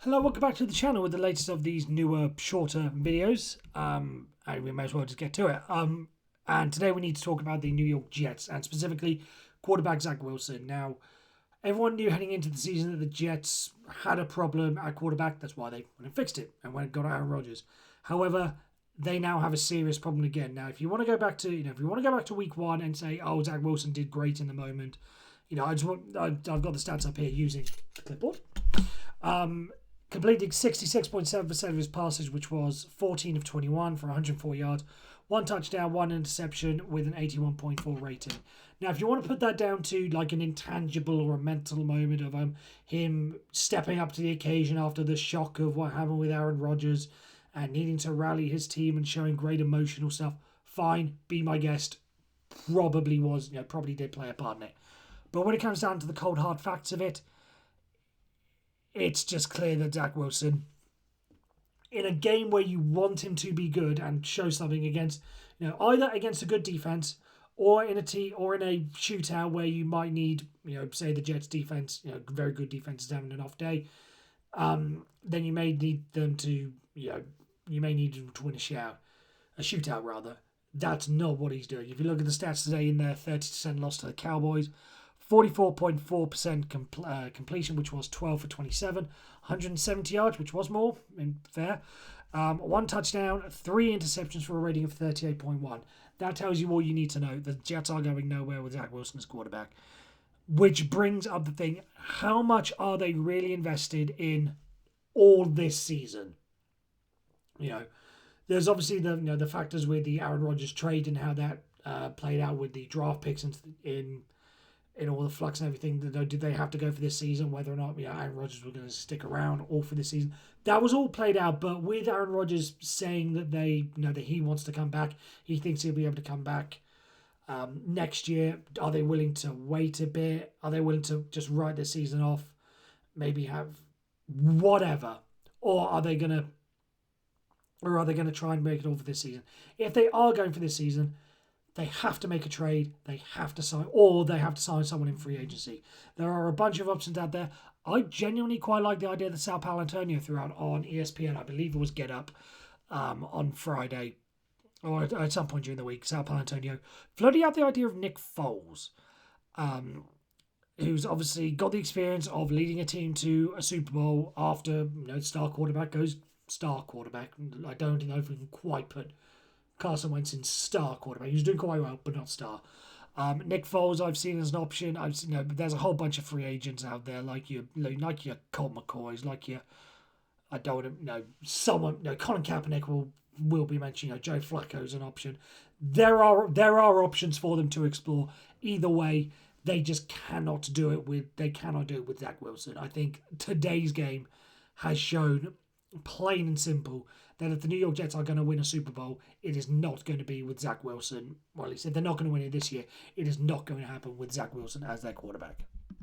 Hello, welcome back to the channel with the latest of these newer, shorter videos. And we may as well just get to it. And today we need to talk about the New York Jets and specifically quarterback Zach Wilson. Now, everyone knew heading into the season that the Jets had a problem at quarterback. That's why they went and fixed it and went and got Aaron Rodgers. However, they now have a serious problem again. Now, if you want to go back to, if you want to go back to week one and say, oh, Zach Wilson did great in the moment, I've got the stats up here using the clipboard. Completing 66.7% of his passes, which was 14 of 21 for 104 yards, one touchdown, one interception with an 81.4 rating. Now, if you want to put that down to like an intangible or a mental moment of him stepping up to the occasion after the shock of what happened with Aaron Rodgers and needing to rally his team and showing great emotional stuff, fine, be my guest. Probably did play a part in it. But when it comes down to the cold hard facts of it, it's just clear that Zach Wilson, in a game where you want him to be good and show something against, either against a good defense or in a shootout where you might need, say the Jets defense, very good defense is having an off day, then you may need them to, you may need them to win a shootout rather. That's not what he's doing. If you look at the stats today in their 30% loss to the Cowboys, 44.4% completion, which was 12 for 27, 170 yards, which was more, fair. One touchdown, 3 interceptions for a rating of 38.1. That tells you all you need to know. The Jets are going nowhere with Zach Wilson as quarterback. Which brings up the thing, how much are they really invested in all this season? There's obviously the factors with the Aaron Rodgers trade and how that played out with the draft picks in all the flux and everything. Did they have to go for this season? Whether or not Aaron Rodgers was going to stick around all for this season, that was all played out. But with Aaron Rodgers saying that that he wants to come back, he thinks he'll be able to come back next year. Are they willing to wait a bit? Are they willing to just write the season off? Maybe have whatever, or are they gonna try and make it all for this season? If they are going for this season, they have to make a trade, they have to sign someone in free agency. There are a bunch of options out there. I genuinely quite like the idea that Sal Palantonio threw out on ESPN. I believe it was Get Up on Friday, or at some point during the week. Sal Palantonio floating out the idea of Nick Foles, who's obviously got the experience of leading a team to a Super Bowl after star quarterback goes star quarterback. I don't know if we can quite put Carson Wentz in star quarterback. He was doing quite well, but not star. Nick Foles, I've seen as an option. I've seen, but there's a whole bunch of free agents out there, like your Colt McCoys, like your, I don't know, someone. Colin Kaepernick will be mentioned. Joe Flacco's an option. There are options for them to explore. Either way, they just cannot do it with Zach Wilson. I think today's game has shown, plain and simple, that if the New York Jets are going to win a Super Bowl, it is not going to be with Zach Wilson. Well, he said they're not going to win it this year. It is not going to happen with Zach Wilson as their quarterback.